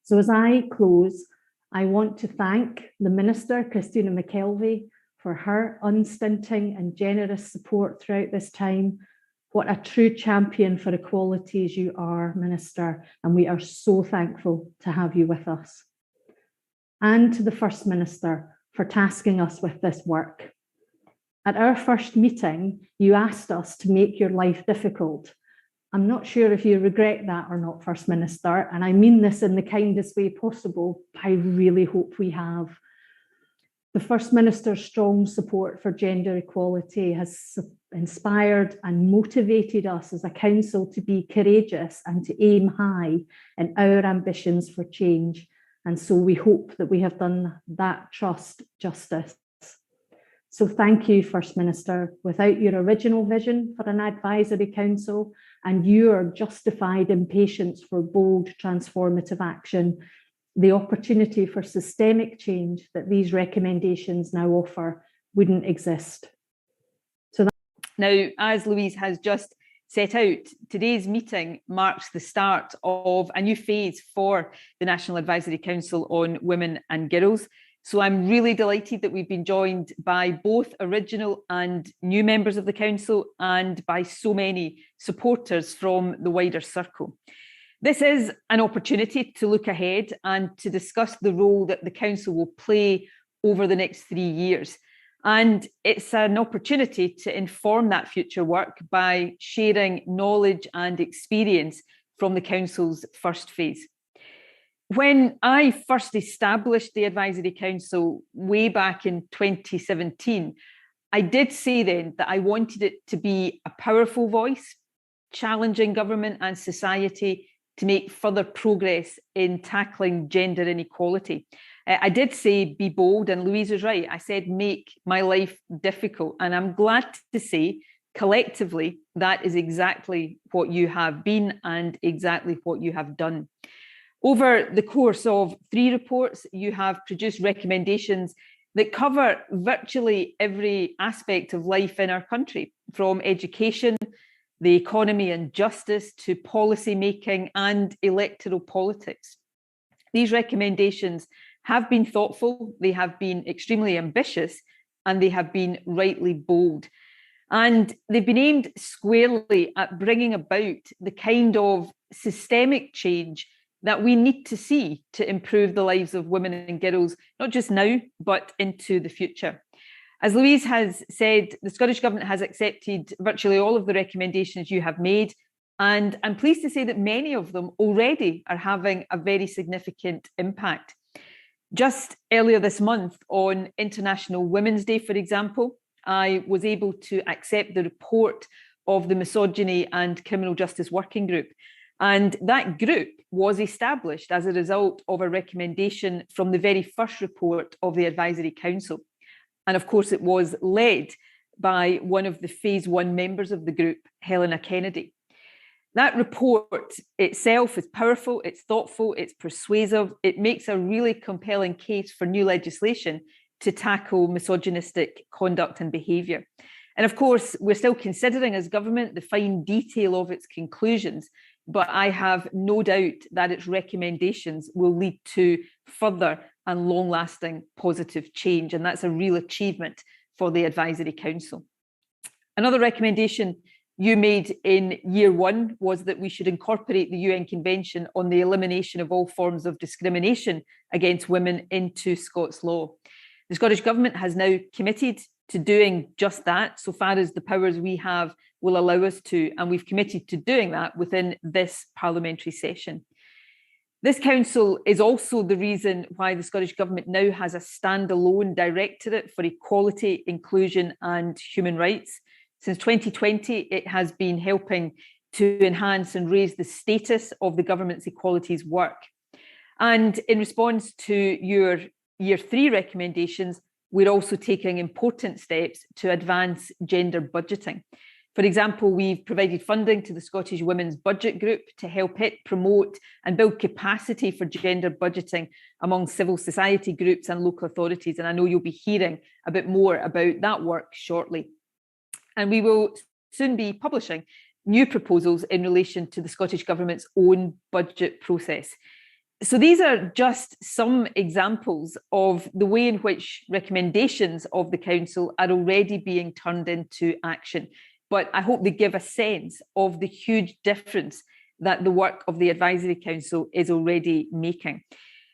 So as I close, I want to thank the Minister, Christina McKelvey, for her unstinting and generous support throughout this time. What a true champion for equalities you are, Minister, and we are so thankful to have you with us. And to the First Minister for tasking us with this work. At our first meeting, you asked us to make your life difficult. I'm not sure if you regret that or not, First Minister, and I mean this in the kindest way possible. I really hope we have. The First Minister's strong support for gender equality has inspired and motivated us as a council to be courageous and to aim high in our ambitions for change. And so we hope that we have done that trust justice. So thank you, First Minister. Without your original vision for an advisory council and your justified impatience for bold transformative action, the opportunity for systemic change that these recommendations now offer wouldn't exist. Now, as Louise has just set out, today's meeting marks the start of a new phase for the National Advisory Council on Women and Girls. So I'm really delighted that we've been joined by both original and new members of the council and by so many supporters from the wider circle. This is an opportunity to look ahead and to discuss the role that the council will play over the next 3 years. And it's an opportunity to inform that future work by sharing knowledge and experience from the council's first phase. When I first established the Advisory Council way back in 2017, I did say then that I wanted it to be a powerful voice, challenging government and society to make further progress in tackling gender inequality. I did say be bold, and Louise is right. I said make my life difficult, and I'm glad to say collectively that is exactly what you have been and exactly what you have done. Over the course of 3 reports, you have produced recommendations that cover virtually every aspect of life in our country, from education, the economy and justice, to policy making and electoral politics. These recommendations have been thoughtful, they have been extremely ambitious, and they have been rightly bold. And they've been aimed squarely at bringing about the kind of systemic change that we need to see to improve the lives of women and girls, not just now, but into the future. As Louise has said, the Scottish Government has accepted virtually all of the recommendations you have made, and I'm pleased to say that many of them already are having a very significant impact. Just earlier this month, on International Women's Day, for example, I was able to accept the report of the Misogyny and Criminal Justice Working Group. And that group was established as a result of a recommendation from the very first report of the Advisory Council. And of course, it was led by one of the Phase 1 members of the group, Helena Kennedy. That report itself is powerful, it's thoughtful, it's persuasive, it makes a really compelling case for new legislation to tackle misogynistic conduct and behaviour. And of course, we're still considering as government the fine detail of its conclusions, but I have no doubt that its recommendations will lead to further and long-lasting positive change, and that's a real achievement for the Advisory Council. Another recommendation you made in year 1 was that we should incorporate the UN Convention on the Elimination of All Forms of Discrimination against Women into Scots law. The Scottish Government has now committed to doing just that, so far as the powers we have will allow us to, and we've committed to doing that within this parliamentary session. This council is also the reason why the Scottish Government now has a standalone directorate for equality, inclusion and human rights. Since 2020, it has been helping to enhance and raise the status of the government's equalities work. And in response to your Year 3 recommendations, we're also taking important steps to advance gender budgeting. For example, we've provided funding to the Scottish Women's Budget Group to help it promote and build capacity for gender budgeting among civil society groups and local authorities. And I know you'll be hearing a bit more about that work shortly. And we will soon be publishing new proposals in relation to the Scottish Government's own budget process. So these are just some examples of the way in which recommendations of the Council are already being turned into action. But I hope they give a sense of the huge difference that the work of the Advisory Council is already making.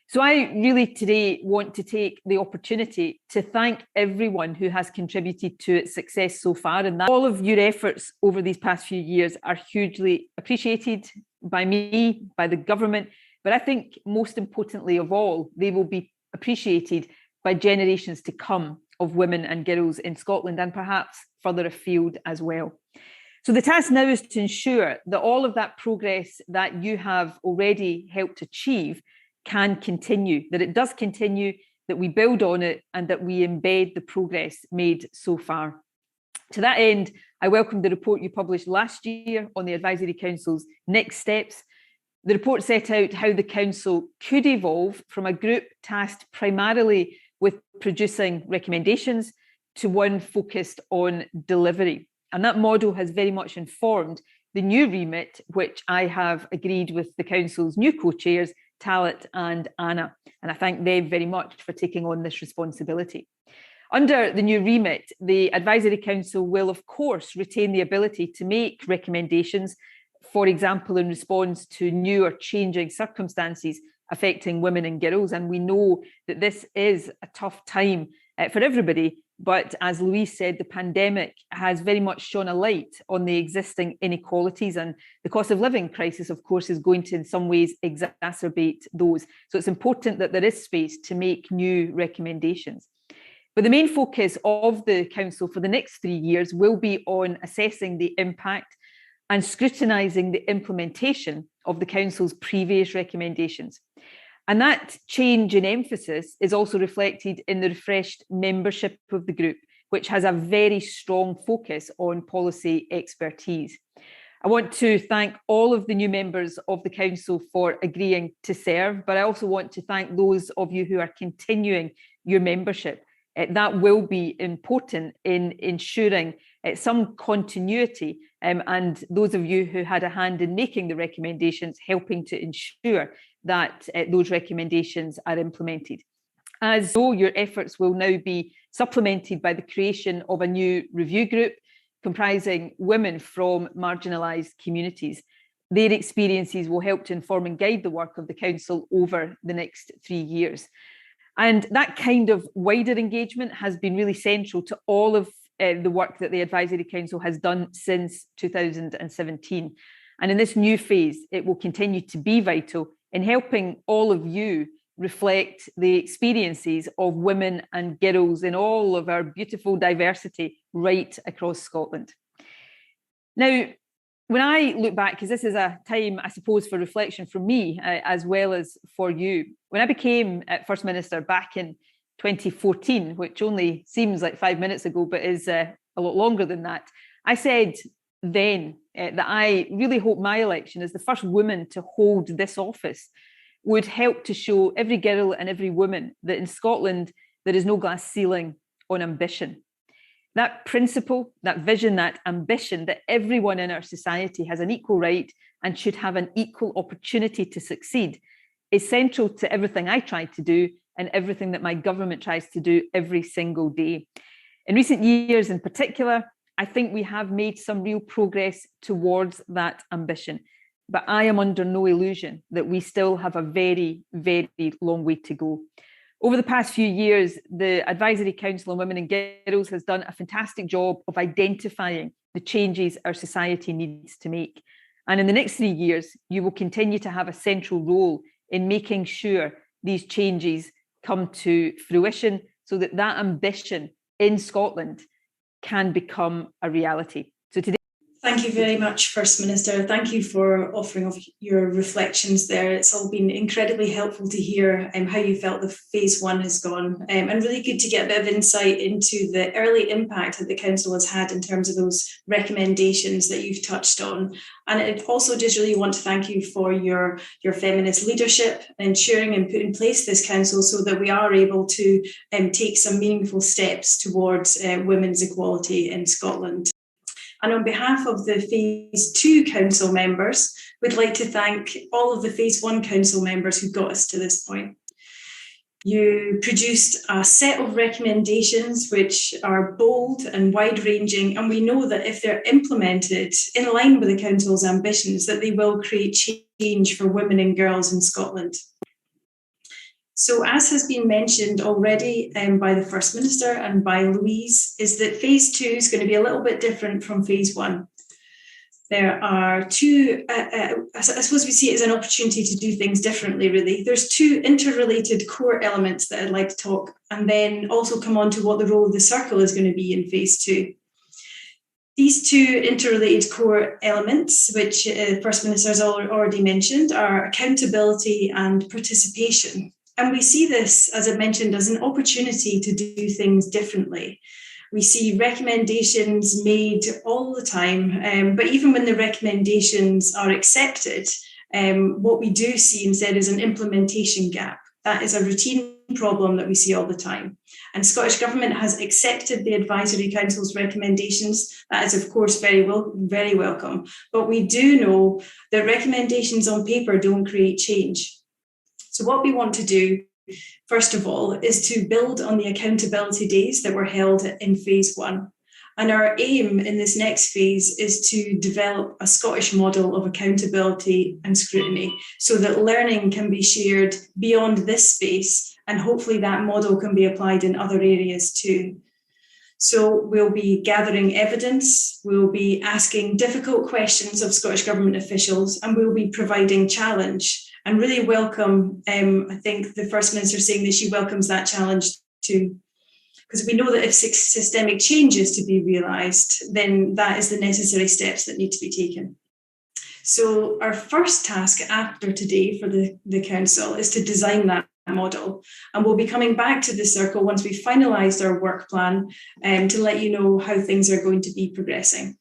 So I really today want to take the opportunity to thank everyone who has contributed to its success so far, and that all of your efforts over these past few years are hugely appreciated by me, by the government, but I think most importantly of all, they will be appreciated by generations to come of women and girls in Scotland and perhaps further afield as well. So the task now is to ensure that all of that progress that you have already helped achieve can continue, that it does continue, that we build on it, and that we embed the progress made so far. To that end, I welcome the report you published last year on the Advisory Council's next steps. The report set out how the Council could evolve from a group tasked primarily with producing recommendations to one focused on delivery. And that model has very much informed the new remit, which I have agreed with the Council's new co-chairs, Talit and Anna. And I thank them very much for taking on this responsibility. Under the new remit, the Advisory Council will, of course, retain the ability to make recommendations, for example, in response to new or changing circumstances affecting women and girls. And we know that this is a tough time for everybody. But as Louise said, the pandemic has very much shone a light on the existing inequalities, and the cost of living crisis, of course, is going to in some ways exacerbate those. So it's important that there is space to make new recommendations. But the main focus of the Council for the next 3 years will be on assessing the impact and scrutinising the implementation of the Council's previous recommendations. And that change in emphasis is also reflected in the refreshed membership of the group, which has a very strong focus on policy expertise. I want to thank all of the new members of the Council for agreeing to serve, but I also want to thank those of you who are continuing your membership. That will be important in ensuring some continuity, and those of you who had a hand in making the recommendations, helping to ensure that those recommendations are implemented. As though your efforts will now be supplemented by the creation of a new review group comprising women from marginalised communities. Their experiences will help to inform and guide the work of the Council over the next 3 years. And that kind of wider engagement has been really central to all of the work that the Advisory Council has done since 2017. And in this new phase, it will continue to be vital in helping all of you reflect the experiences of women and girls in all of our beautiful diversity right across Scotland. Now, when I look back, because this is a time, I suppose, for reflection from me as well as for you, when I became First Minister back in 2014, which only seems like 5 minutes ago, but is a lot longer than that, I said then that I really hope my election as the first woman to hold this office would help to show every girl and every woman that in Scotland there is no glass ceiling on ambition. That principle, that vision, that ambition that everyone in our society has an equal right and should have an equal opportunity to succeed is central to everything I try to do and everything that my government tries to do every single day. In recent years in particular, I think we have made some real progress towards that ambition. But I am under no illusion that we still have a very, very long way to go. Over the past few years, the Advisory Council on Women and Girls has done a fantastic job of identifying the changes our society needs to make. And in the next 3 years, you will continue to have a central role in making sure these changes come to fruition so that that ambition in Scotland can become a reality. So today, thank you very much, First Minister. Thank you for offering of your reflections there. It's all been incredibly helpful to hear how you felt the phase one has gone, and really good to get a bit of insight into the early impact that the Council has had in terms of those recommendations that you've touched on. And I also just really want to thank you for your feminist leadership and ensuring and putting in place this Council so that we are able to take some meaningful steps towards women's equality in Scotland. And on behalf of the Phase 2 Council members, we'd like to thank all of the Phase 1 Council members who got us to this point. You produced a set of recommendations which are bold and wide-ranging, and we know that if they're implemented in line with the Council's ambitions, that they will create change for women and girls in Scotland. So, as has been mentioned already by the First Minister and by Louise, is that Phase 2 is going to be a little bit different from Phase 1. There are two, I suppose we see it as an opportunity to do things differently, really. There's two interrelated core elements that I'd like to talk, and then also come on to what the role of the circle is going to be in Phase 2. These two interrelated core elements, which First Minister has already mentioned, are accountability and participation. And we see this, as I mentioned, as an opportunity to do things differently. We see recommendations made all the time, but even when the recommendations are accepted, what we do see instead is an implementation gap. That is a routine problem that we see all the time. And Scottish Government has accepted the Advisory Council's recommendations. That is, of course, very welcome. But we do know that recommendations on paper don't create change. So what we want to do, first of all, is to build on the accountability days that were held in Phase 1. And our aim in this next phase is to develop a Scottish model of accountability and scrutiny so that learning can be shared beyond this space, and hopefully that model can be applied in other areas too. So we'll be gathering evidence, we'll be asking difficult questions of Scottish Government officials, and we'll be providing challenge. And really welcome, I think the First Minister saying that she welcomes that challenge too. Because we know that if systemic change is to be realised, then that is the necessary steps that need to be taken. So our first task after today for the Council is to design that model. And we'll be coming back to the circle once we've finalised our work plan to let you know how things are going to be progressing.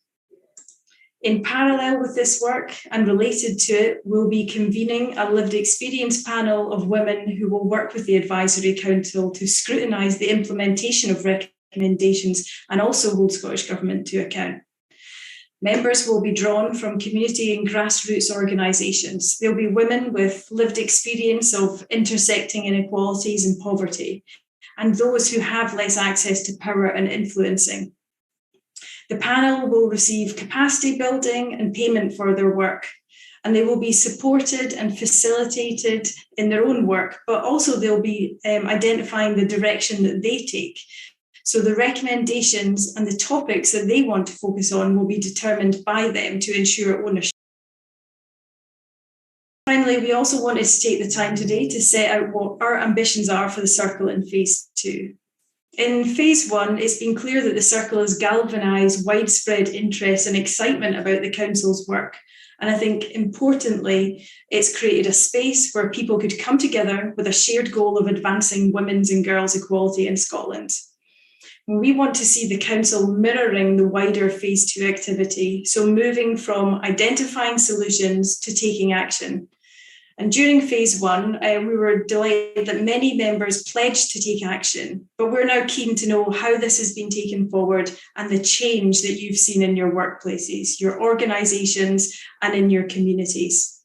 In parallel with this work and related to it, we'll be convening a lived experience panel of women who will work with the Advisory Council to scrutinise the implementation of recommendations and also hold Scottish Government to account. Members will be drawn from community and grassroots organisations. They'll be women with lived experience of intersecting inequalities and poverty, and those who have less access to power and influencing. The panel will receive capacity building and payment for their work, and they will be supported and facilitated in their own work, but also they'll be identifying the direction that they take. So the recommendations and the topics that they want to focus on will be determined by them to ensure ownership. Finally, we also wanted to take the time today to set out what our ambitions are for the Circle in Phase 2. In Phase 1, it's been clear that the Circle has galvanised widespread interest and excitement about the Council's work. And I think, importantly, it's created a space where people could come together with a shared goal of advancing women's and girls' equality in Scotland. We want to see the Council mirroring the wider Phase 2 activity, so moving from identifying solutions to taking action. And during Phase 1, we were delighted that many members pledged to take action, but we're now keen to know how this has been taken forward and the change that you've seen in your workplaces, your organisations, and in your communities.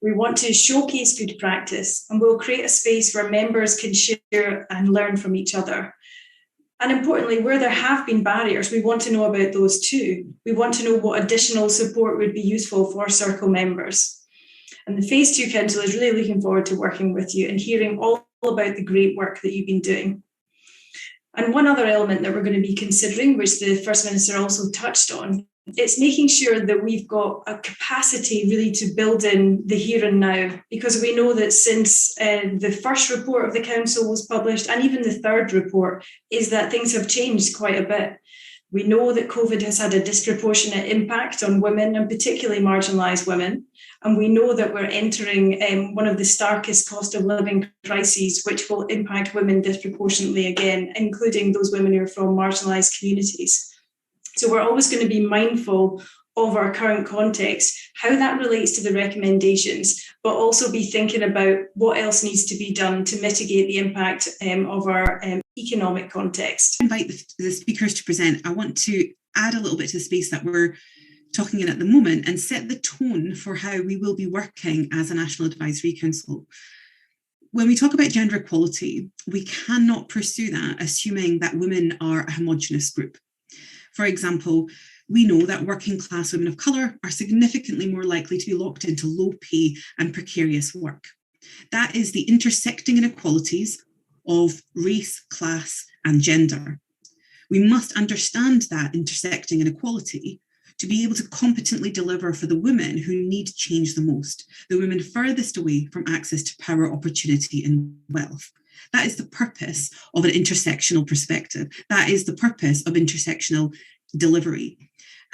We want to showcase good practice, and we'll create a space where members can share and learn from each other. And importantly, where there have been barriers, we want to know about those too. We want to know what additional support would be useful for Circle members. And the Phase 2 Council is really looking forward to working with you and hearing all about the great work that you've been doing. And one other element that we're going to be considering, which the First Minister also touched on, it's making sure that we've got a capacity really to build in the here and now, because we know that since the first report of the Council was published, and even the third report, is that things have changed quite a bit. We know that COVID has had a disproportionate impact on women, and particularly marginalised women. And we know that we're entering one of the starkest cost of living crises, which will impact women disproportionately again, including those women who are from marginalised communities. So we're always going to be mindful of our current context, how that relates to the recommendations, but also be thinking about what else needs to be done to mitigate the impact of our economic context. I invite the speakers to present. I want to add a little bit to the space that we're talking in at the moment and set the tone for how we will be working as a National Advisory Council. When we talk about gender equality, we cannot pursue that assuming that women are a homogenous group. For example, we know that working class women of colour are significantly more likely to be locked into low pay and precarious work. That is the intersecting inequalities of race, class, and gender. We must understand that intersecting inequality to be able to competently deliver for the women who need change the most, the women furthest away from access to power, opportunity, and wealth. That is the purpose of an intersectional perspective. That is the purpose of intersectional delivery.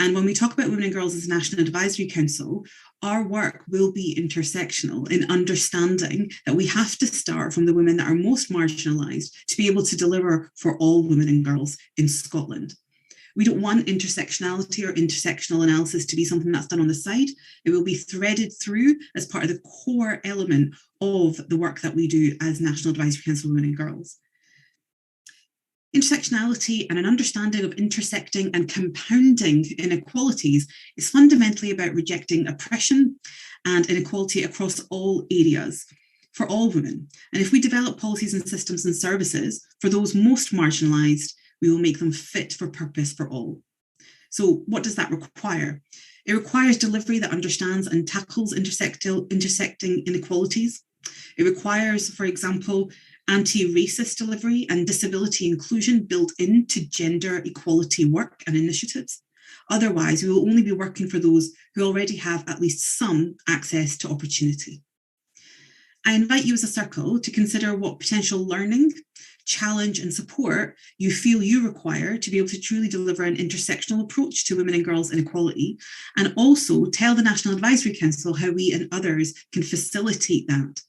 And when we talk about women and girls as a National Advisory Council, our work will be intersectional in understanding that we have to start from the women that are most marginalised to be able to deliver for all women and girls in Scotland. We don't want intersectionality or intersectional analysis to be something that's done on the side. It will be threaded through as part of the core element of the work that we do as National Advisory Council Women and Girls. Intersectionality and an understanding of intersecting and compounding inequalities is fundamentally about rejecting oppression and inequality across all areas for all women. And if we develop policies and systems and services for those most marginalised, we will make them fit for purpose for all. So what does that require? It requires delivery that understands and tackles intersecting inequalities. It requires, for example, anti-racist delivery and disability inclusion built into gender equality work and initiatives. Otherwise, we will only be working for those who already have at least some access to opportunity. I invite you as a circle to consider what potential learning, challenge and support you feel you require to be able to truly deliver an intersectional approach to women and girls inequality, and also tell the National Advisory Council how we and others can facilitate that.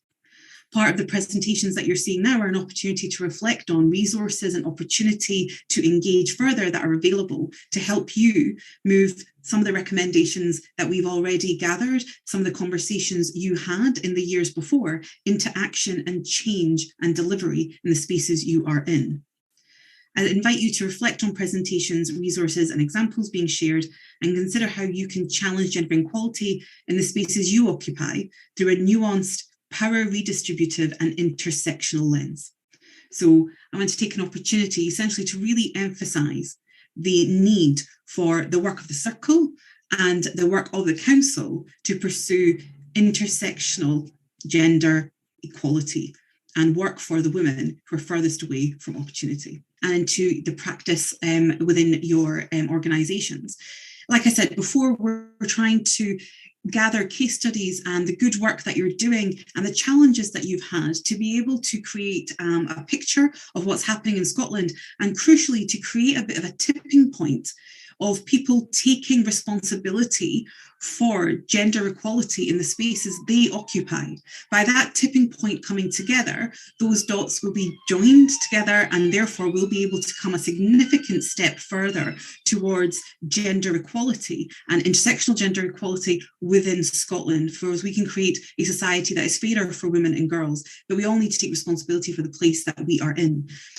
Part of the presentations that you're seeing now are an opportunity to reflect on resources and opportunity to engage further that are available to help you move some of the recommendations that we've already gathered, some of the conversations you had in the years before, into action and change and delivery in the spaces you are in. I invite you to reflect on presentations, resources and examples being shared and consider how you can challenge gender inequality in the spaces you occupy through a nuanced, power redistributive and intersectional lens. So I want to take an opportunity essentially to really emphasise the need for the work of the Circle and the work of the Council to pursue intersectional gender equality and work for the women who are furthest away from opportunity and to the practice within your organisations. Like I said before, we're trying to gather case studies and the good work that you're doing and the challenges that you've had to be able to create a picture of what's happening in Scotland, and crucially to create a bit of a tipping point of people taking responsibility for gender equality in the spaces they occupy. By that tipping point coming together, those dots will be joined together and therefore we'll be able to come a significant step further towards gender equality and intersectional gender equality within Scotland, for as we can create a society that is fairer for women and girls. But we all need to take responsibility for the place that we are in.